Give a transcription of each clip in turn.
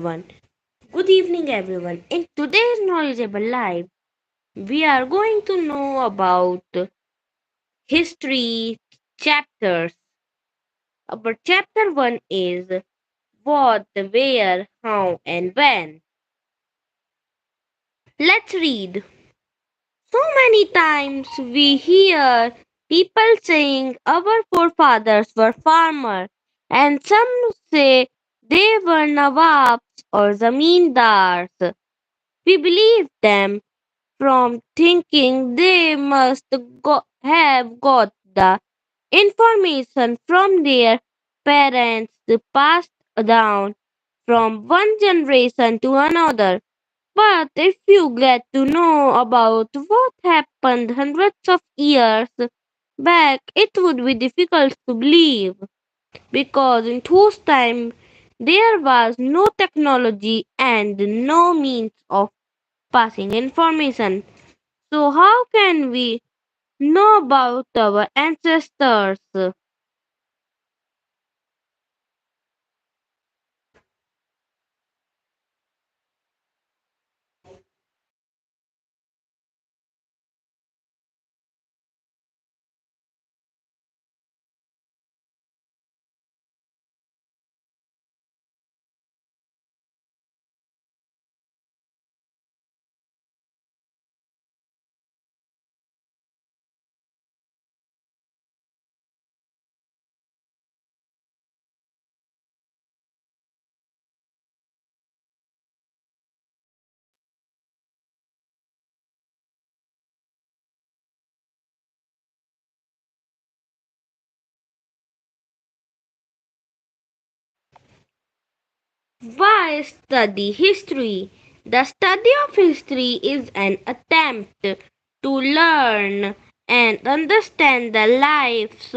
everyone. Good evening, everyone. In today's knowledgeable life, we are going to know about history chapters. Our chapter 1 is what, where, how, and when. Let's read. So many times we hear people saying our forefathers were farmers, and some say they were Nawabs or Zamindars. We believe them from thinking they must have got the information from their parents passed down from one generation to another. But if you get to know about what happened hundreds of years back, it would be difficult to believe because in those time there was no technology and no means of passing information. So, how can we know about our ancestors? Why study history? The study of history is an attempt to learn and understand the lives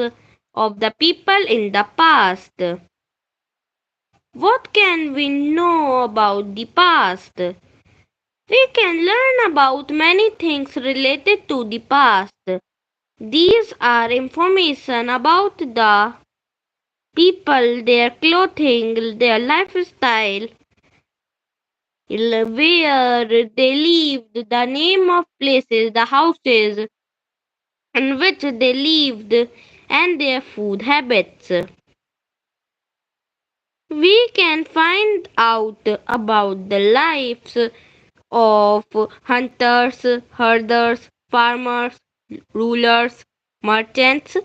of the people in the past. What can we know about the past? We can learn about many things related to the past. These are information about the people, their clothing, their lifestyle, where they lived, the name of places, the houses in which they lived, and their food habits. We can find out about the lives of hunters, herders, farmers, rulers, merchants,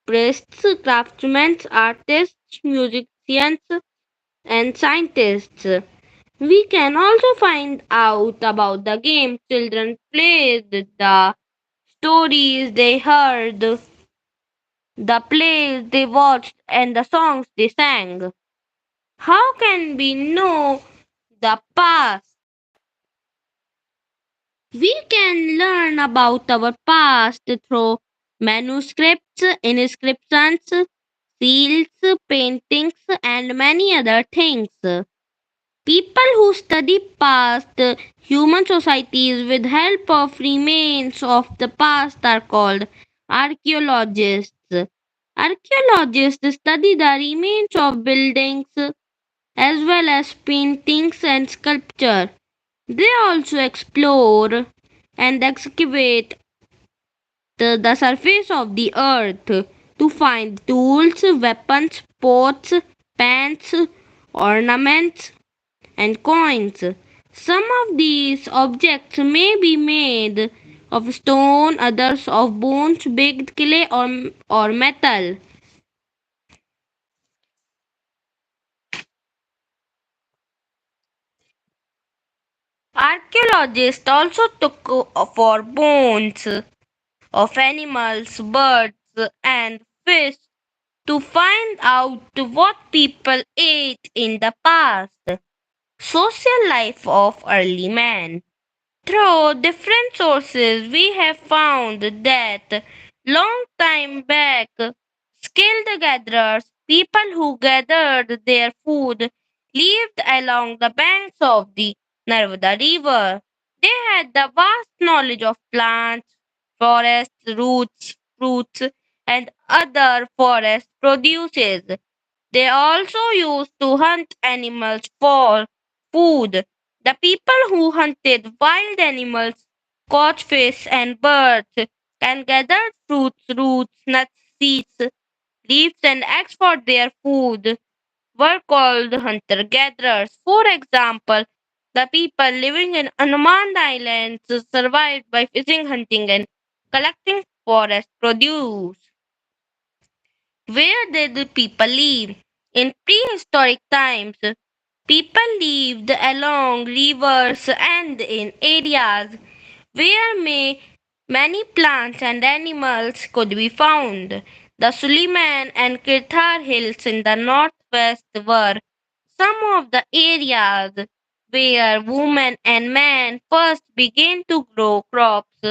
priests, craftsmen, artists, musicians, and scientists. We can also find out about the games children played, the stories they heard, the plays they watched, and the songs they sang. How can we know the past? We can learn about our past through manuscripts, inscriptions, seals, paintings, and many other things. People who study past human societies with help of remains of the past are called archaeologists. Archaeologists study the remains of buildings as well as paintings and sculpture. They also explore and excavate the surface of the earth to find tools, weapons, pots, pans, ornaments, and coins. Some of these objects may be made of stone, others of bones, baked clay, or metal. Archaeologists also took for bones of animals, birds, and fish to find out what people ate in the past. Social life of early man. Through different sources, we have found that long time back, skilled gatherers, people who gathered their food, lived along the banks of the Narmada River. They had the vast knowledge of plants, forests, roots, fruits, and other forest produces. They also used to hunt animals for food. The people who hunted wild animals, caught fish and birds, and gathered fruits, roots, nuts, seeds, leaves, and eggs for their food were called hunter gatherers. For example, the people living in Andaman Islands survived by fishing, hunting, and collecting forest produce. Where did the people live? In prehistoric times, people lived along rivers and in areas where many plants and animals could be found. The Suliman and Kirthar hills in the northwest were some of the areas where women and men first began to grow crops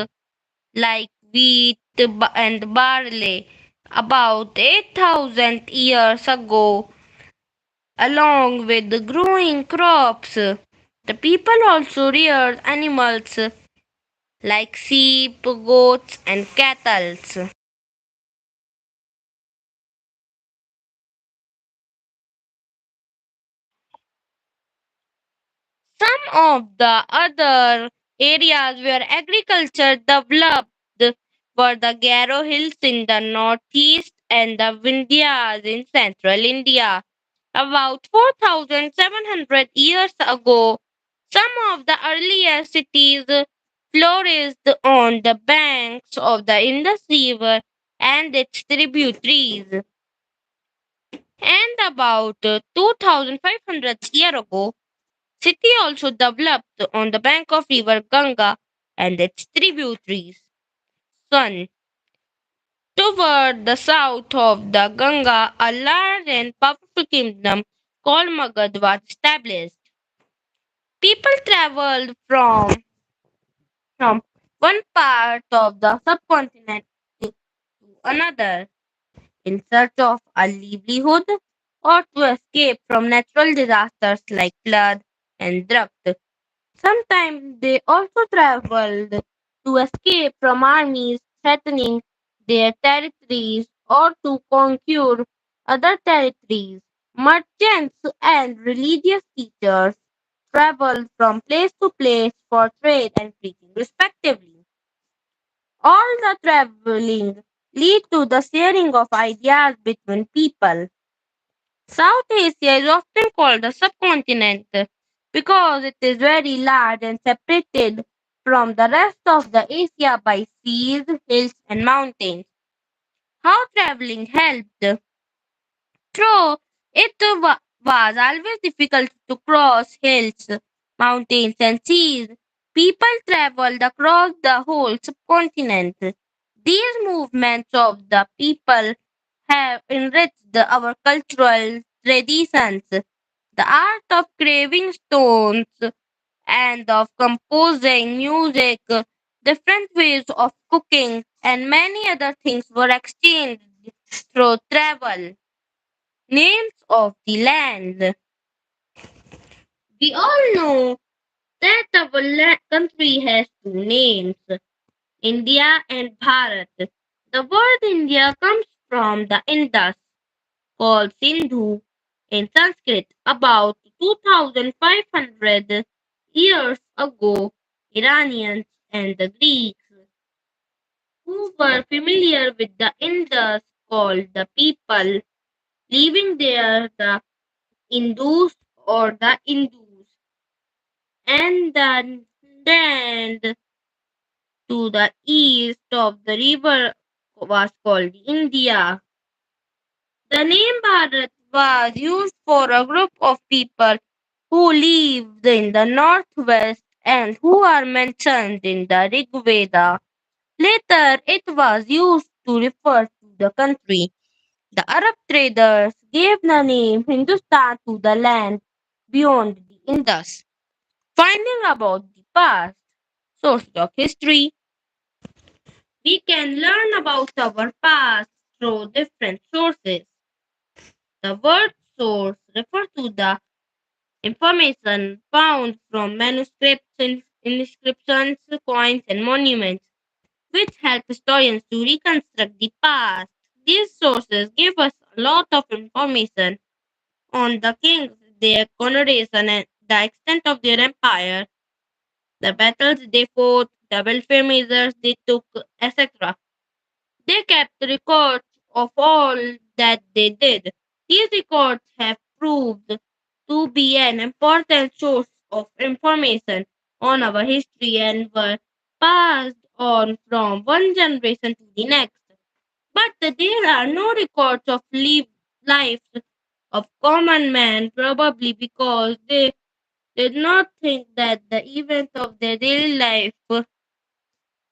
like wheat and barley. About 8,000 years ago, along with the growing crops, the people also reared animals like sheep, goats, and cattle. Some of the other areas where agriculture developed were the Garo Hills in the northeast and the Vindhyas in central India. About 4,700 years ago, some of the earliest cities flourished on the banks of the Indus River and its tributaries. And about 2,500 years ago, city also developed on the bank of river Ganga and its tributaries. Sun. Toward the south of the Ganga, a large and powerful kingdom called Magad was established. People traveled from one part of the subcontinent to another in search of a livelihood or to escape from natural disasters like flood and drought. Sometimes they also traveled to escape from armies threatening their territories or to conquer other territories. Merchants and religious teachers traveled from place to place for trade and preaching, respectively. All the traveling lead to the sharing of ideas between people. South Asia is often called the subcontinent because it is very large and separated from the rest of the Asia by seas, hills, and mountains. How traveling helped? True, was always difficult to cross hills, mountains, and seas. People traveled across the whole subcontinent. These movements of the people have enriched our cultural traditions. The art of carving stones and of composing music, different ways of cooking, and many other things were exchanged through travel. Names of the land. We all know that our country has two names, India and Bharat. The word India comes from the Indus, called Sindhu in Sanskrit. About 2,500 years ago, Iranians and the Greeks, who were familiar with the Indus, called the people living there the Indus or the Indus, and the land to the east of the river was called India. The name Bharat was used for a group of people who lived in the northwest and who are mentioned in the Rig Veda. Later, it was used to refer to the country. The Arab traders gave the name Hindustan to the land beyond the Indus. Finding about the past, source of history, we can learn about our past through different sources. The word source refers to the information found from manuscripts, inscriptions, coins, and monuments, which help historians to reconstruct the past. These sources give us a lot of information on the kings, their coronation, and the extent of their empire, the battles they fought, the welfare measures they took, etc. They kept records of all that they did. These records have proved to be an important source of information on our history and were passed on from one generation to the next. But there are no records of lives of common man, probably because they did not think that the events of their daily life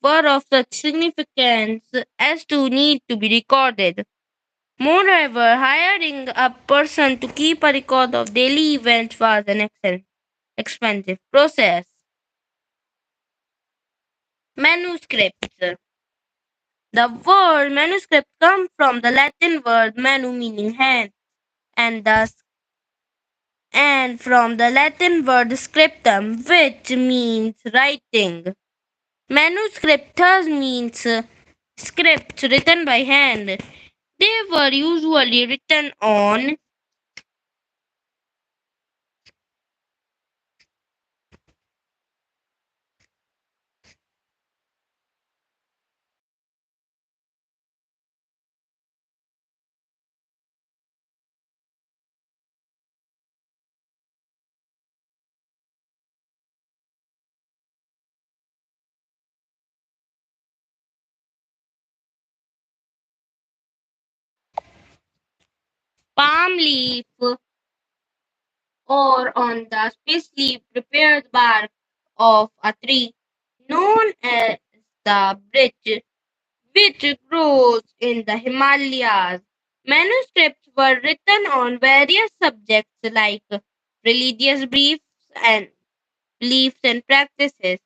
were of such significance as to need to be recorded. Moreover, hiring a person to keep a record of daily events was an expensive process. Manuscripts. The word manuscript comes from the Latin word manu meaning hand and thus and from the Latin word scriptum which means writing. Manuscript thus means scripts written by hand. They were usually written on palm leaf or on the specially prepared bark of a tree known as the birch, which grows in the Himalayas. Manuscripts were written on various subjects like religious and beliefs and practices,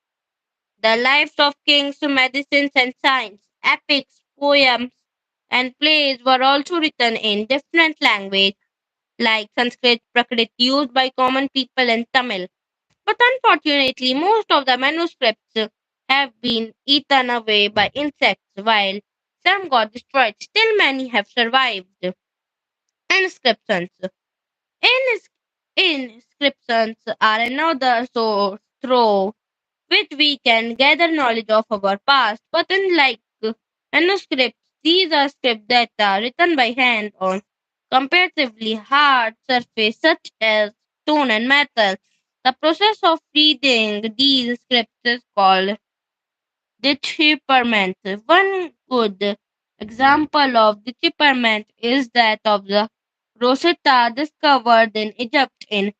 the lives of kings, medicines and science, epics, poems, and plays were also written in different languages like Sanskrit, Prakrit, used by common people and Tamil. But unfortunately, most of the manuscripts have been eaten away by insects, while some got destroyed. Still, many have survived. Inscriptions. Ins- Inscriptions are another source through which we can gather knowledge of our past. But unlike manuscripts, these are scripts that are written by hand on comparatively hard surface such as stone and metal. The process of reading these scripts is called decipherment. One good example of decipherment is that of the Rosetta discovered in Egypt in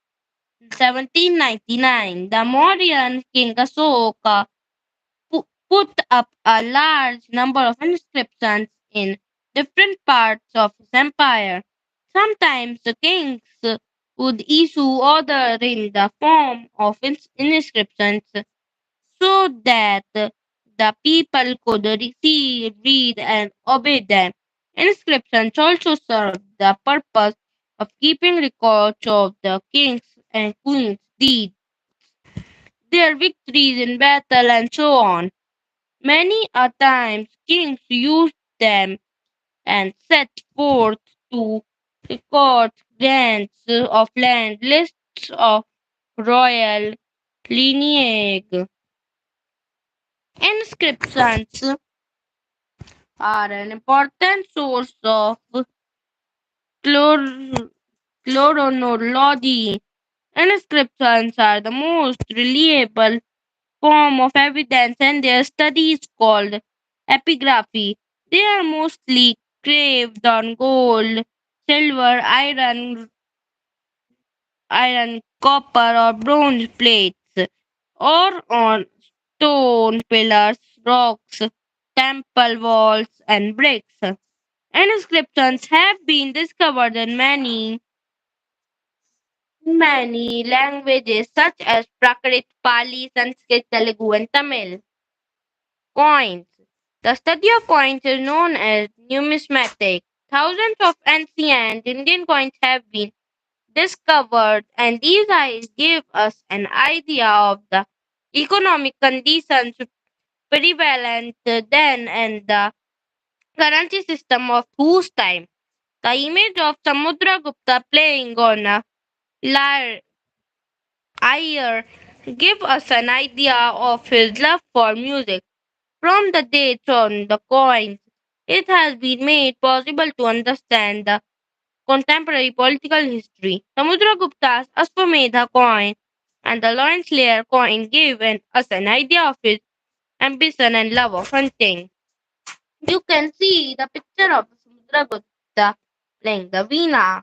1799. The Mauryan king Asoka put up a large number of inscriptions in different parts of his empire. Sometimes the kings would issue orders in the form of inscriptions so that the people could receive, read, and obey them. Inscriptions also served the purpose of keeping records of the kings and queens' deeds, their victories in battle, and so on. Many a times kings used them and set forth to record grants of land, lists of royal lineage. Inscriptions are an important source of chlor- chronology. Inscriptions are the most reliable form of evidence and their study is called epigraphy. They are mostly carved on gold, silver, iron, copper, or bronze plates, or on stone pillars, rocks, temple walls, and bricks. Inscriptions have been discovered in many languages such as Prakrit, Pali, Sanskrit, Telugu, and Tamil. Coins. The study of coins is known as numismatic. Thousands of ancient Indian coins have been discovered, and these eyes give us an idea of the economic conditions prevalent then and the currency system of whose time. The image of Samudragupta playing on a lyre Iyer give us an idea of his love for music. From the dates on the coins, it has been made possible to understand the contemporary political history. Samudragupta's Ashwamedha coin and the Lawrence Lair coin gave us an idea of his ambition and love of hunting. You can see the picture of Samudragupta playing the veena.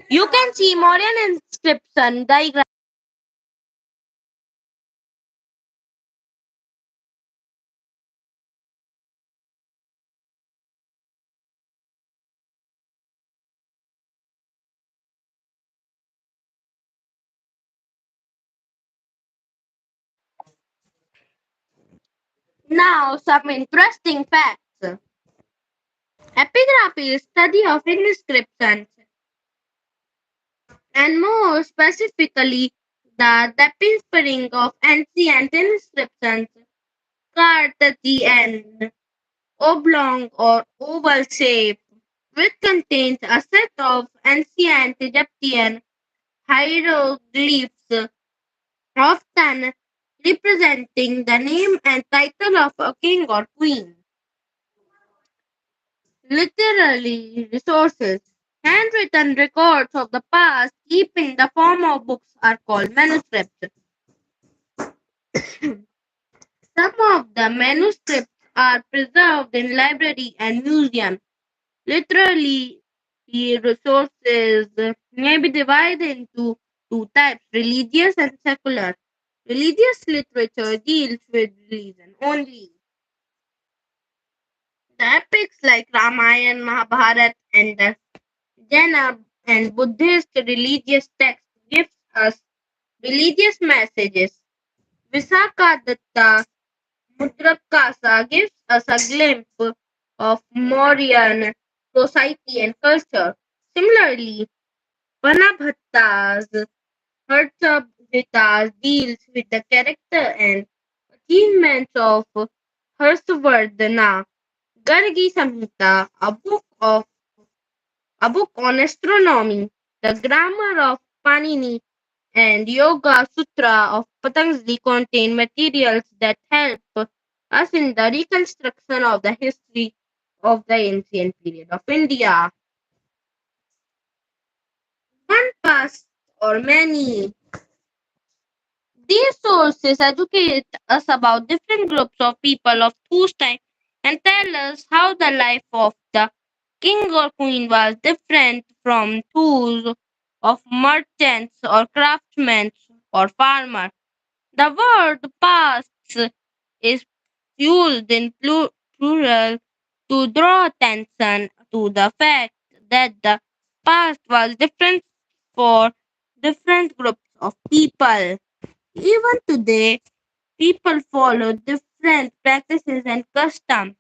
You can see Mauryan inscription diagram. Now, some interesting facts. Epigraphy is study of inscriptions, and more specifically, the deciphering of ancient inscriptions carved at the end, oblong or oval shape, which contains a set of ancient Egyptian hieroglyphs, often representing the name and title of a king or queen. Literary resources. Handwritten records of the past, kept in the form of books, are called manuscripts. Some of the manuscripts are preserved in libraries and museums. Literally, the resources may be divided into two types, religious and secular. Religious literature deals with religion only. The epics like Ramayana, Mahabharata, and the Jaina and Buddhist religious texts gives us religious messages. Visakadatta Mudrakasa gives us a glimpse of Mauryan society and culture. Similarly, Vanabhatta's Harshavatas deals with the character and achievements of Harshavardhana. Gargi Samhita, a book on astronomy, the grammar of Panini, and Yoga Sutra of Patanjali contain materials that help us in the reconstruction of the history of the ancient period of India. One past or many. These sources educate us about different groups of people of whose time and tell us how the life of the king or queen was different from those of merchants or craftsmen or farmers. The word past is used in plural to draw attention to the fact that the past was different for different groups of people. Even today, people follow different practices and customs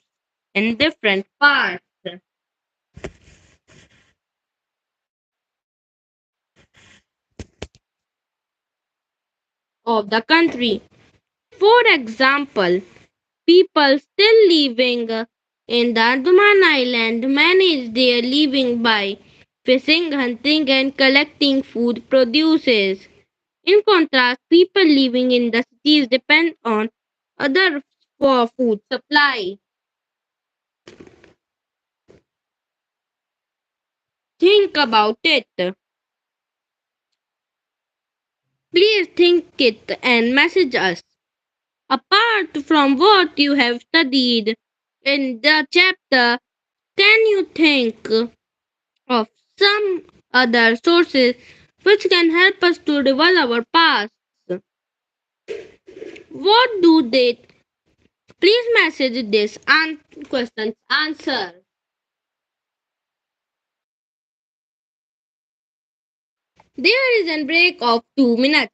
in different parts of the country. For example, people still living in the Andaman Island manage their living by fishing, hunting, and collecting food produces. In contrast, people living in the cities depend on others for food supply. Think about it. Please think it and message us. Apart from what you have studied in the chapter, can you think of some other sources which can help us to reveal our past? What do they? Please message this and questions answer. There is a break of 2 minutes.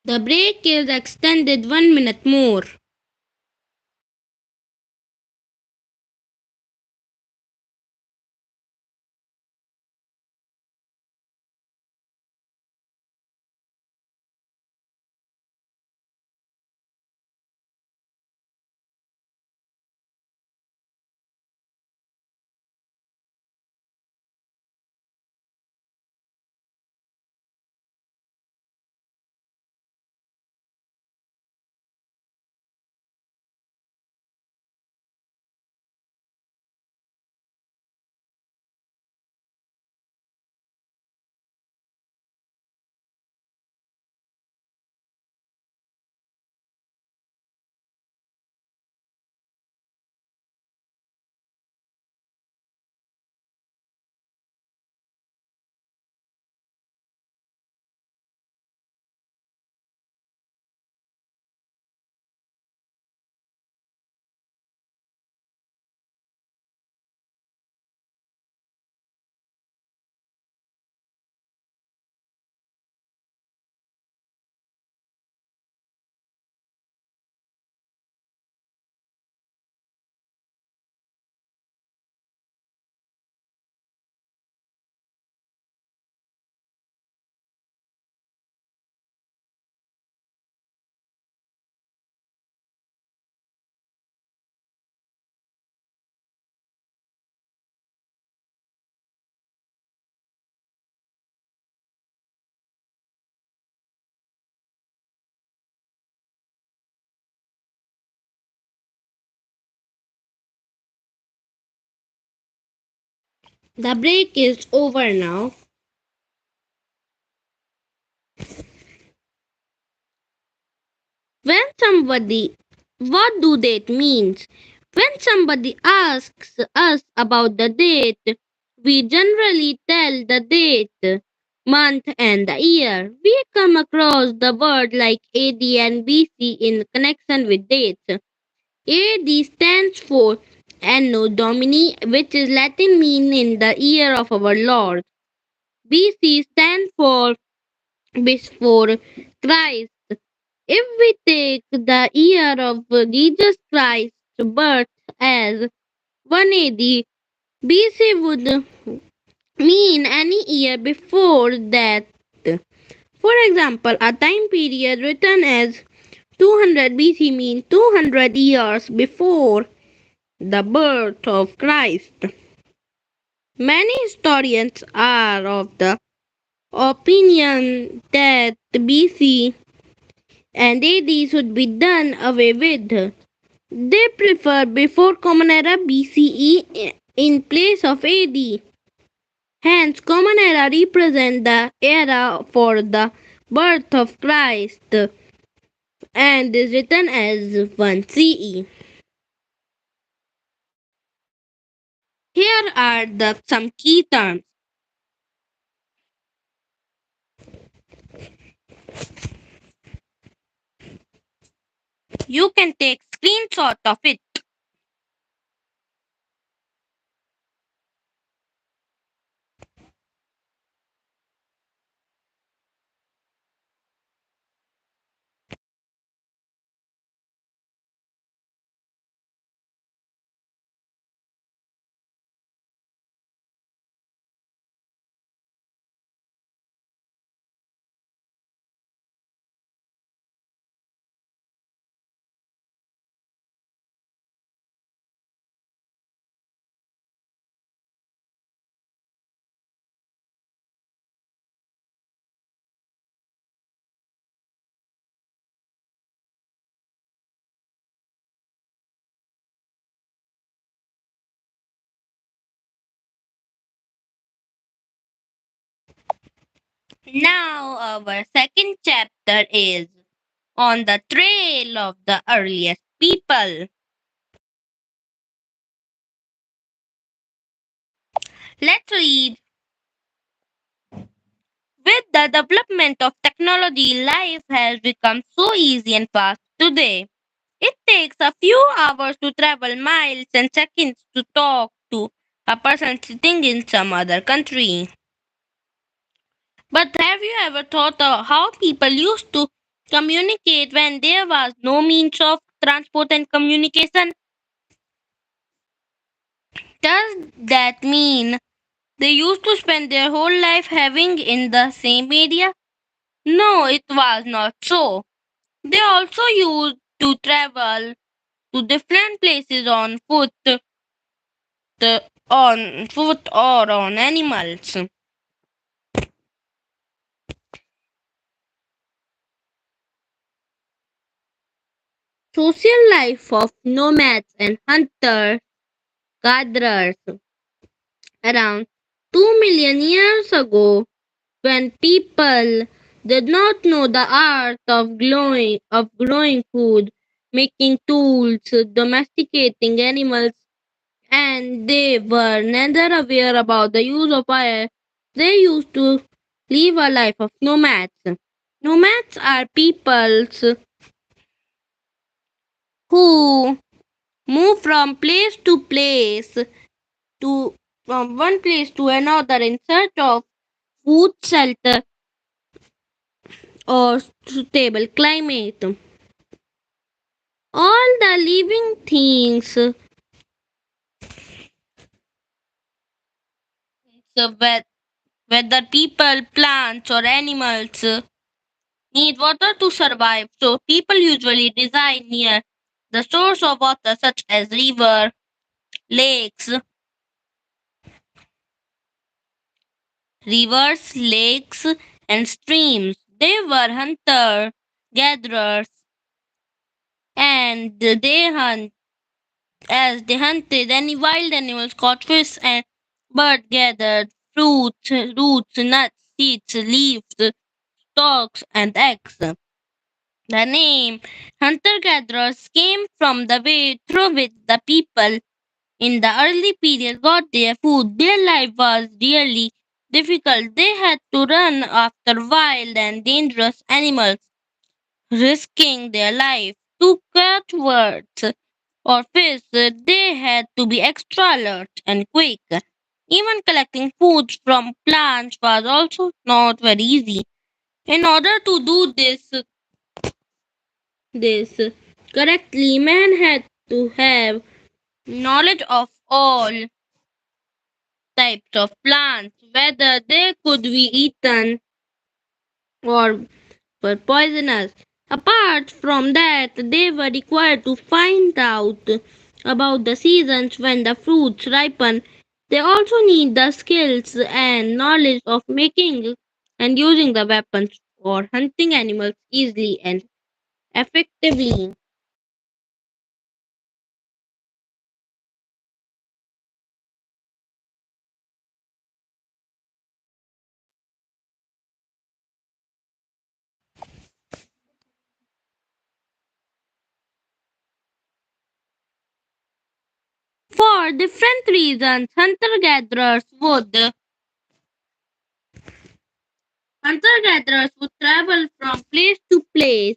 The break is extended 1 minute more. The break is over now. When somebody, what do date means? When somebody asks us about the date, we generally tell the date, month, and the year. We come across the word like AD and BC in connection with dates. AD stands for Anno Domini, which is Latin mean in the year of our Lord. BC stands for before Christ, If we take the year of Jesus Christ's birth as 180 BC would mean any year before that. For example, a time period written as 200 BC means 200 years before the birth of Christ. Many historians are of the opinion that BC and AD should be done away with. They prefer before Common Era BCE in place of AD. Hence, Common Era represents the era for the birth of Christ and is written as 1 CE. Here are some key terms. You can take screenshot of it. Now, our second chapter is on the trail of the earliest people. Let's read. With the development of technology, life has become so easy and fast today. It takes a few hours to travel miles and seconds to talk to a person sitting in some other country. But have you ever thought of how people used to communicate when there was no means of transport and communication? Does that mean they used to spend their whole life having in the same area? No, it was not so. They also used to travel to different places on foot or on animals. Social life of nomads and hunter gatherers around 2 million years ago when people did not know the art of growing food, making tools, domesticating animals, and they were neither aware about the use of fire. They used to live a life of nomads. Nomads are peoples who move from place to place to from one place to another in search of food, shelter, or stable climate. All the living things, so whether people, plants, or animals, need water to survive. So people usually reside near the source of water, such as lakes, lakes, and streams. They were hunter gatherers, and they hunted any wild animals, caught fish, and bird gathered fruits, roots, nuts, seeds, leaves, stalks, and eggs. The name hunter gatherers came from the way through which the people in the early period got their food. Their life was really difficult. They had to run after wild and dangerous animals, risking their life. To catch birds or fish, they had to be extra alert and quick. Even collecting food from plants was also not very easy. In order to do this, this correctly, man had to have knowledge of all types of plants, whether they could be eaten or were poisonous. Apart from that, they were required to find out about the seasons when the fruits ripen. They also need the skills and knowledge of making and using the weapons for hunting animals easily and effectively. For different reasons, hunter-gatherers would travel from place to place,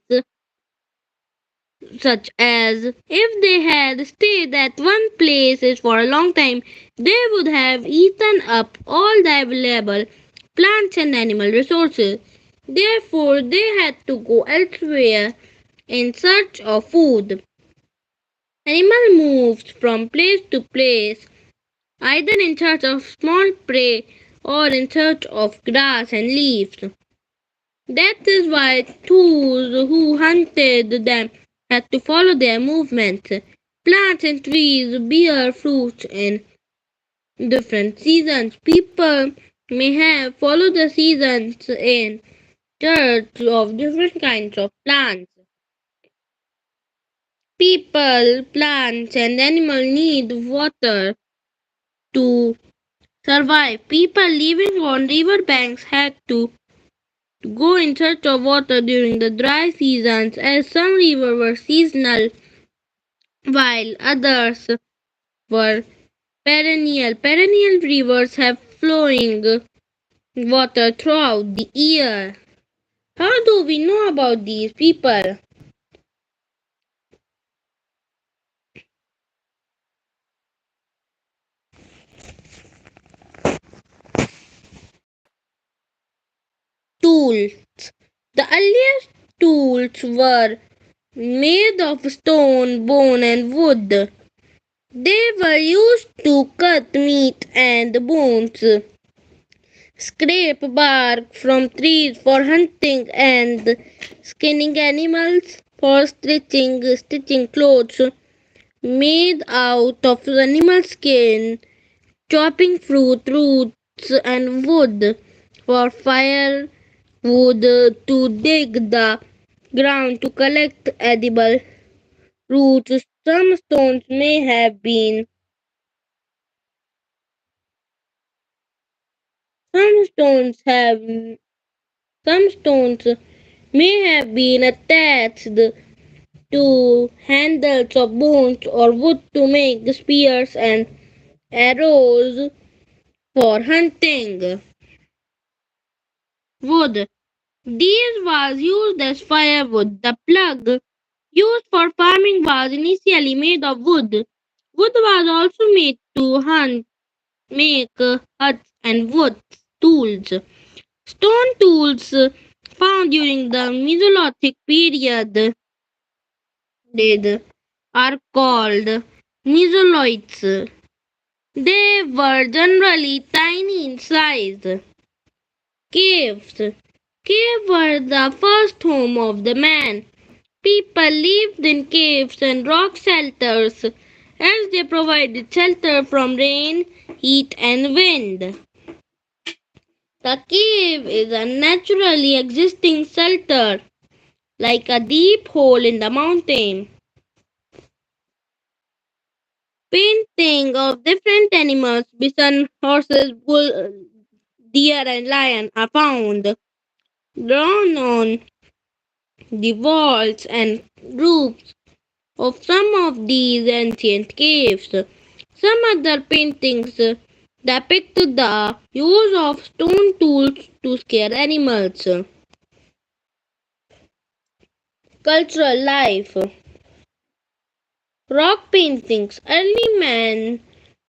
such as if they had stayed at one place for a long time, they would have eaten up all the available plants and animal resources. Therefore, they had to go elsewhere in search of food. Animal moved from place to place, either in search of small prey or in search of grass and leaves. That is why those who hunted them had to follow their movements. Plants and trees bear fruits in different seasons. People may have followed the seasons in search of different kinds of plants. People, plants, and animals need water to survive. People living on river banks had to go in search of water during the dry seasons, as some rivers were seasonal while others were perennial. Perennial rivers have flowing water throughout the year. How do we know about these people? Tools. The earliest tools were made of stone, bone, and wood. They were used to cut meat and bones, scrape bark from trees for hunting, and skinning animals for stitching clothes made out of animal skin, chopping fruit, roots, and wood for firewood, to dig the ground to collect edible roots. Some stones have some stones may have been attached to handles of bones or wood to make spears and arrows for hunting. Wood. These was used as firewood. The plug used for farming was initially made of wood. Wood was also made to make huts and wood tools. Stone tools found during the Mesolithic period did are called Mesoliths. They were generally tiny in size. Caves. Caves were the first home of the man. People lived in caves and rock shelters as they provided shelter from rain, heat, and wind. The cave is a naturally existing shelter, like a deep hole in the mountain. Painting of different animals, bison, horses, bull, deer, and lion, are found drawn on the walls and roofs of some of these ancient caves. Some other paintings depict the use of stone tools to scare animals. Cultural life. Rock paintings. Early man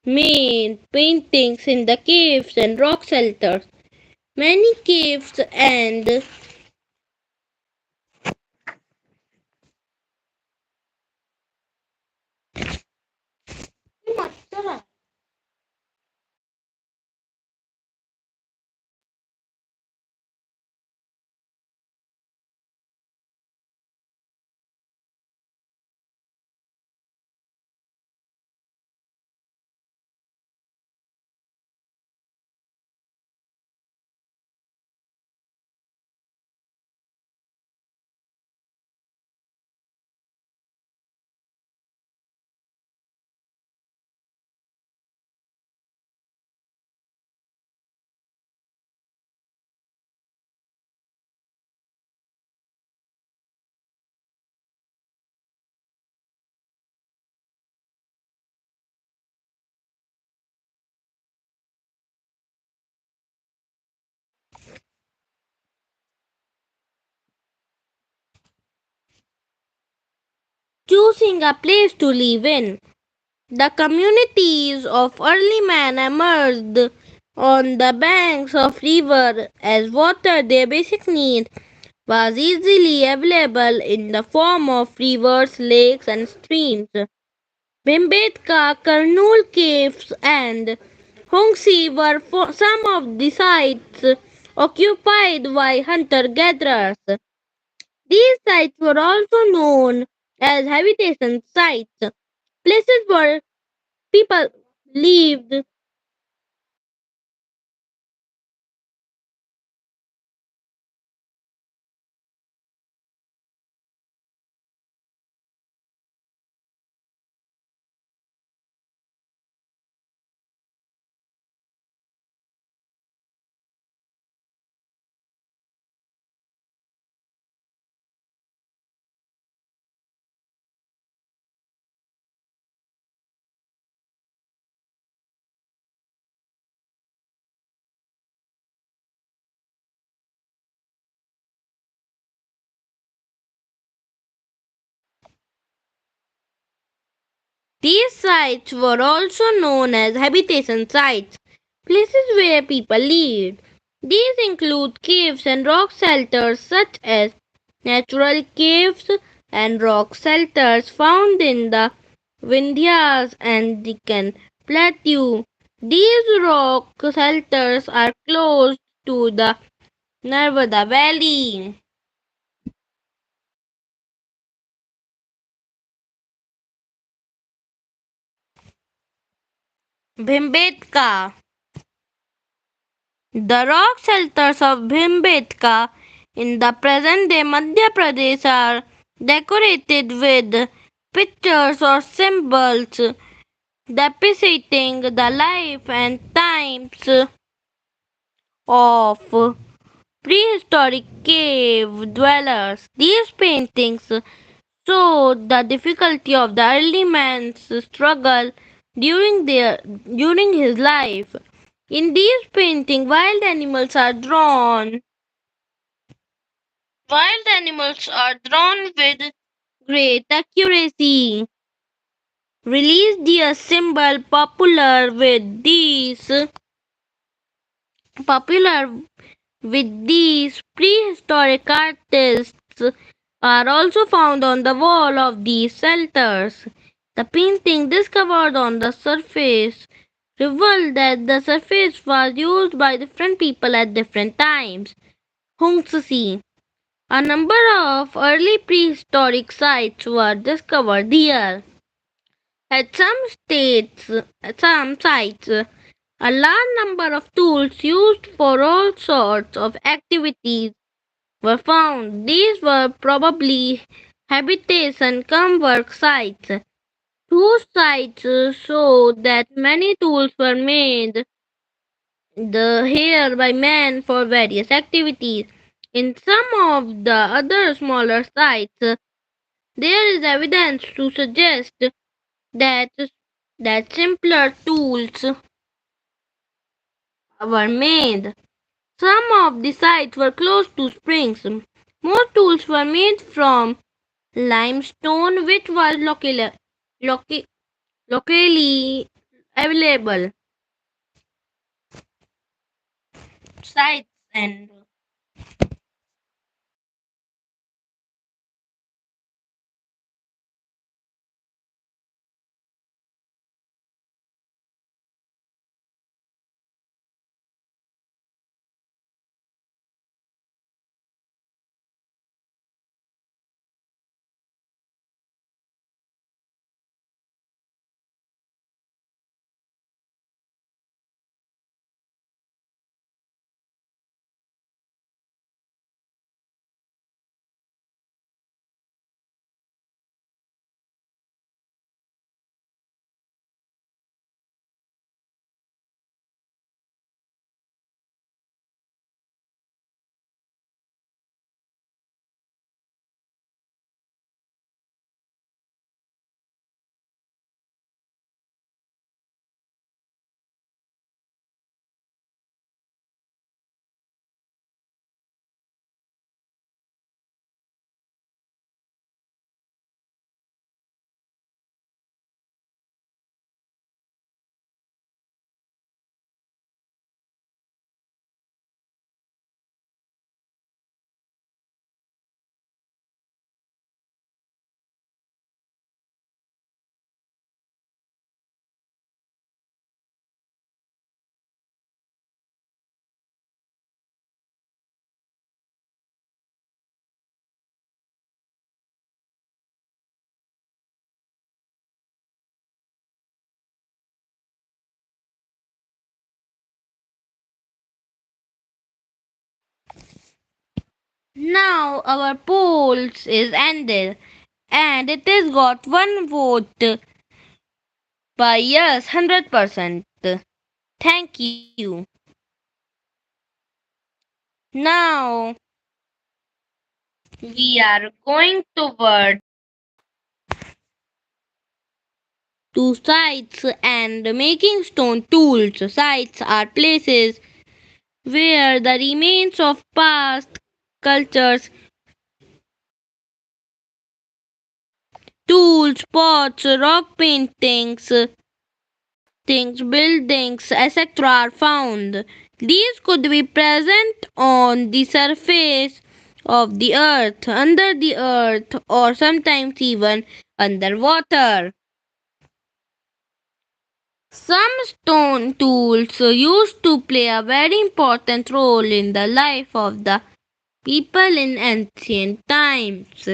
made paintings in the caves and rock shelters. Many caves and Choosing a place to live in. The communities of early man emerged on the banks of river as water, their basic need, was easily available in the form of rivers, lakes, and streams. Bhimbetka, Karnool caves, and Hongsi were some of the sites occupied by hunter gatherers. These sites were also known as habitation sites, places where people lived. These sites were also known as habitation sites, places where people lived. These include caves and rock shelters such as natural caves and rock shelters found in the Vindhyas and Deccan Plateau. These rock shelters are close to the Narmada Valley. Bhimbetka. The rock shelters of Bhimbetka in the present day Madhya Pradesh are decorated with pictures or symbols depicting the life and times of prehistoric cave dwellers. These paintings show the difficulty of the early man's struggle during his life. In these paintings, wild animals are drawn with great accuracy. Release the symbol popular with these prehistoric artists are also found on the wall of these shelters. The painting discovered on the surface revealed that the surface was used by different people at different times. Hongsi. A number of early prehistoric sites were discovered here. At some sites, a large number of tools used for all sorts of activities were found. These were probably habitation cum work sites. Two sites show that many tools were made here by men for various activities. In some of the other smaller sites, there is evidence to suggest that simpler tools were made. Some of the sites were close to springs. Most tools were made from limestone, which was loca- locally available. Sites and Now our polls is ended and it has got one vote by yes 100%. Thank you. Now we are going toward to sites and making stone tools. Sites are places where the remains of past cultures, tools, pots, rock paintings, things, buildings, etc. are found. These could be present on the surface of the earth, under the earth, or sometimes even underwater. Some stone tools used to play a very important role in the life of the people in ancient times.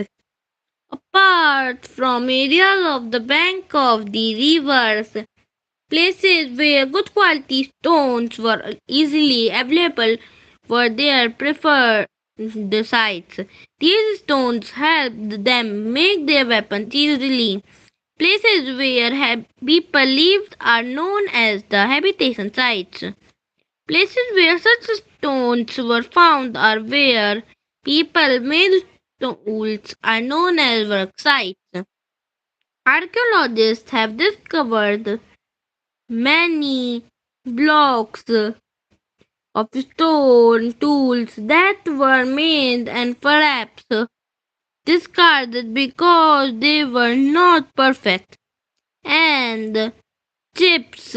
Apart from areas of the bank of the rivers, places where good quality stones were easily available were their preferred sites. These stones helped them make their weapons easily. Places where people lived are known as the habitation sites. Places where such stones were found are where people made tools are known as work sites. Archaeologists have discovered many blocks of stone tools that were made and perhaps discarded because they were not perfect, and chips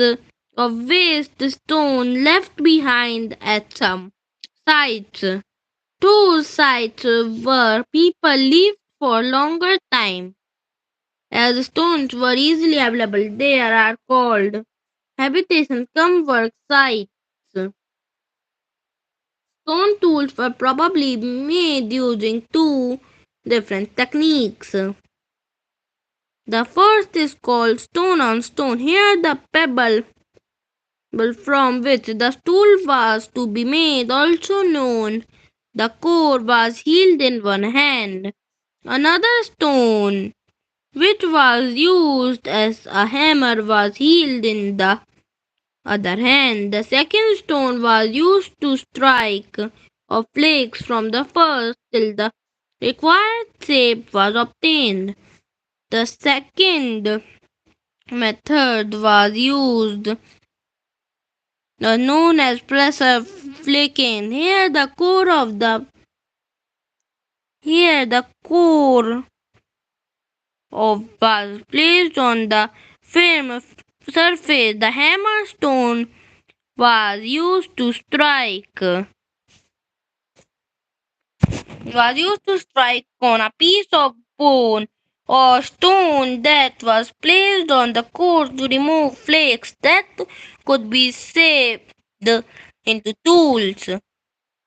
of waste stone left behind at some sites. Those sites where people lived for longer time. As stones were easily available, they are called habitation cum work sites. Stone tools were probably made using two different techniques. The first is called stone on stone. Here, the pebble from which the tool was to be made, also known the core, was held in one hand. Another stone, which was used as a hammer, was held in the other hand. The second stone was used to strike off flakes from the first till the required shape was obtained. The second method was used known as pressure flaking. Here the core of was placed on the firm surface. The hammer stone was used to strike on a piece of bone or stone that was placed on the core to remove flakes that could be shaped into tools.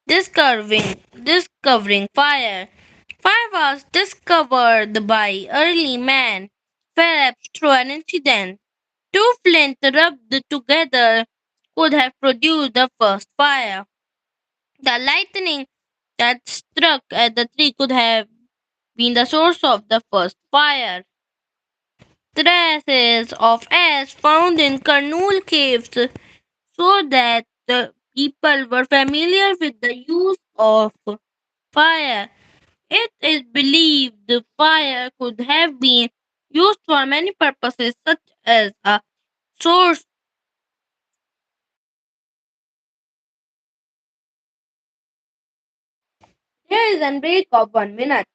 Discovering fire. Fire was discovered by early man, perhaps through an incident. Two flints rubbed together could have produced the first fire. The lightning that struck at the tree could have been the source of the first fire. Traces of ash found in Kurnool caves show that the people were familiar with the use of fire. It is believed the fire could have been used for many purposes, such as a source. There is a break of 1 minute.